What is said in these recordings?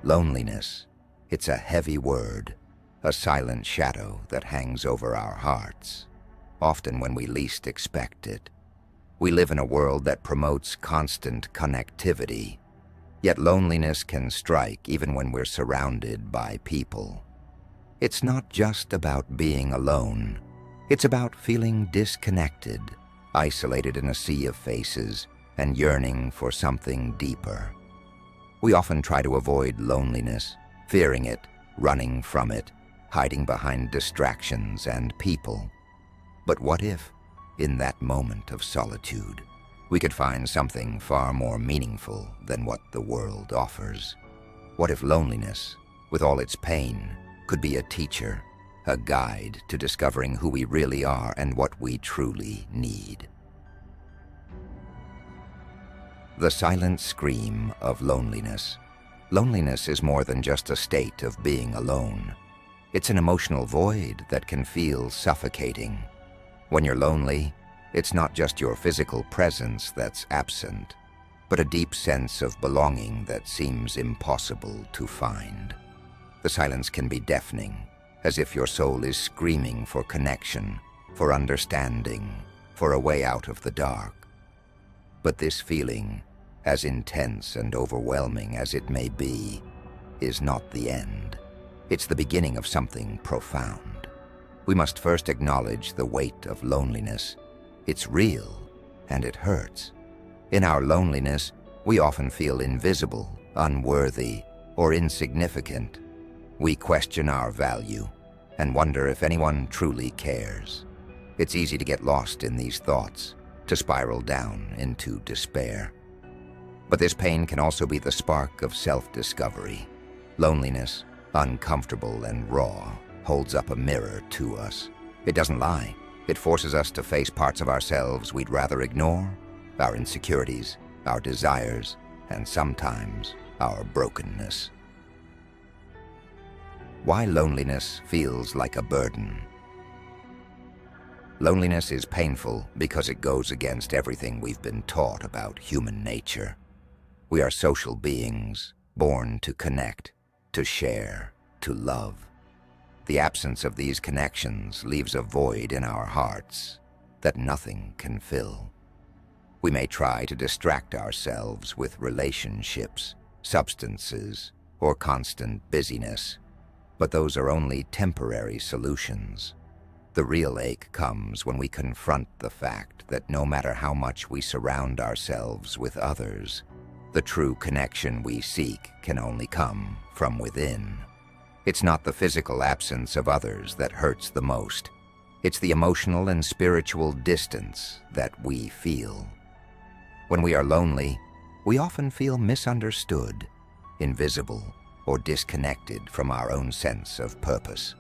Loneliness. It's a heavy word, a silent shadow that hangs over our hearts, often when we least expect it. We live in a world that promotes constant connectivity, yet loneliness can strike even when we're surrounded by people. It's not just about being alone. It's about feeling disconnected, isolated in a sea of faces, and yearning for something deeper. We often try to avoid loneliness, fearing it, running from it, hiding behind distractions and people. But what if, in that moment of solitude, we could find something far more meaningful than what the world offers? What if loneliness, with all its pain, could be a teacher, a guide to discovering who we really are and what we truly need? The silent scream of loneliness. Loneliness is more than just a state of being alone. It's an emotional void that can feel suffocating. When you're lonely, it's not just your physical presence that's absent, but a deep sense of belonging that seems impossible to find. The silence can be deafening, as if your soul is screaming for connection, for understanding, for a way out of the dark. But this feeling, as intense and overwhelming as it may be, is not the end. It's the beginning of something profound. We must first acknowledge the weight of loneliness. It's real, and it hurts. In our loneliness, we often feel invisible, unworthy, or insignificant. We question our value and wonder if anyone truly cares. It's easy to get lost in these thoughts, to spiral down into despair. But this pain can also be the spark of self-discovery. Loneliness, uncomfortable and raw, holds up a mirror to us. It doesn't lie. It forces us to face parts of ourselves we'd rather ignore, our insecurities, our desires, and sometimes our brokenness. Why loneliness feels like a burden. Loneliness is painful because it goes against everything we've been taught about human nature. We are social beings, born to connect, to share, to love. The absence of these connections leaves a void in our hearts that nothing can fill. We may try to distract ourselves with relationships, substances, or constant busyness, but those are only temporary solutions. The real ache comes when we confront the fact that no matter how much we surround ourselves with others, the true connection we seek can only come from within. It's not the physical absence of others that hurts the most. It's the emotional and spiritual distance that we feel. When we are lonely, we often feel misunderstood, invisible, or disconnected from our own sense of purpose.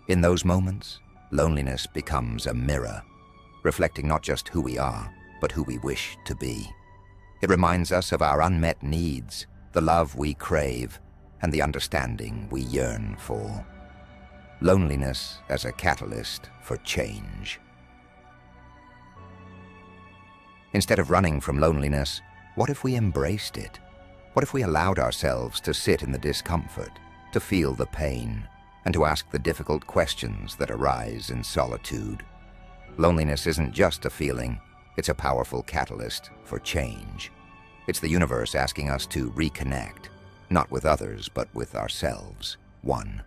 In those moments, loneliness becomes a mirror, reflecting not just who we are, but who we wish to be. It reminds us of our unmet needs, the love we crave, and the understanding we yearn for. Loneliness as a catalyst for change. Instead of running from loneliness, what if we embraced it? What if we allowed ourselves to sit in the discomfort, to feel the pain, and to ask the difficult questions that arise in solitude? Loneliness isn't just a feeling, it's a powerful catalyst for change. It's the universe asking us to reconnect, not with others, but with ourselves. 1.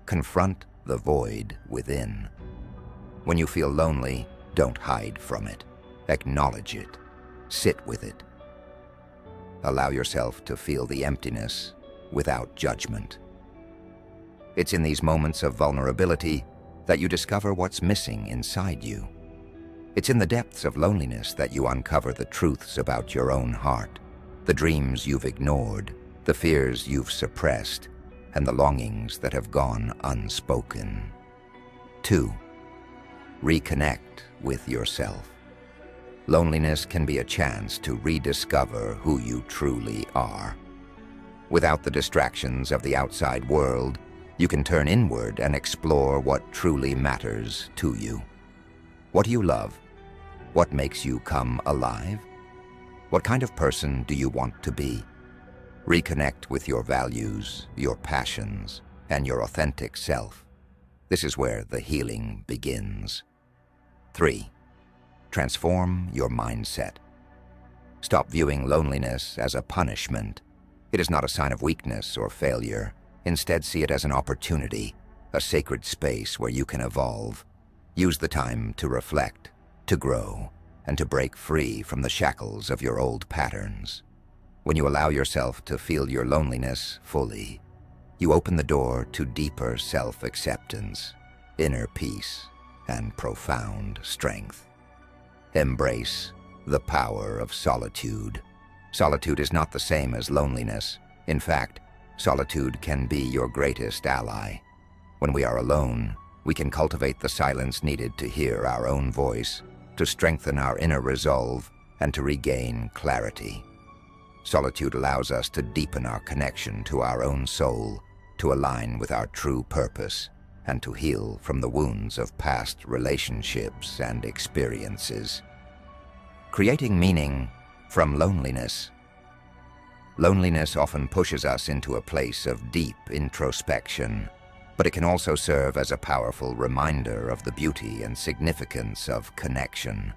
Confront the void within. When you feel lonely, don't hide from it. Acknowledge it. Sit with it. Allow yourself to feel the emptiness without judgment. It's in these moments of vulnerability that you discover what's missing inside you. It's in the depths of loneliness that you uncover the truths about your own heart, the dreams you've ignored, the fears you've suppressed, and the longings that have gone unspoken. 2. Reconnect with yourself. Loneliness can be a chance to rediscover who you truly are. Without the distractions of the outside world, you can turn inward and explore what truly matters to you. What do you love? What makes you come alive? What kind of person do you want to be? Reconnect with your values, your passions, and your authentic self. This is where the healing begins. 3. Transform your mindset. Stop viewing loneliness as a punishment. It is not a sign of weakness or failure. Instead, see it as an opportunity, a sacred space where you can evolve. Use the time to reflect, to grow, and to break free from the shackles of your old patterns. When you allow yourself to feel your loneliness fully, you open the door to deeper self-acceptance, inner peace, and profound strength. Embrace the power of solitude. Solitude is not the same as loneliness. In fact, solitude can be your greatest ally. When we are alone, we can cultivate the silence needed to hear our own voice, to strengthen our inner resolve, and to regain clarity. Solitude allows us to deepen our connection to our own soul, to align with our true purpose, and to heal from the wounds of past relationships and experiences. Creating meaning from loneliness. Loneliness often pushes us into a place of deep introspection, but it can also serve as a powerful reminder of the beauty and significance of connection.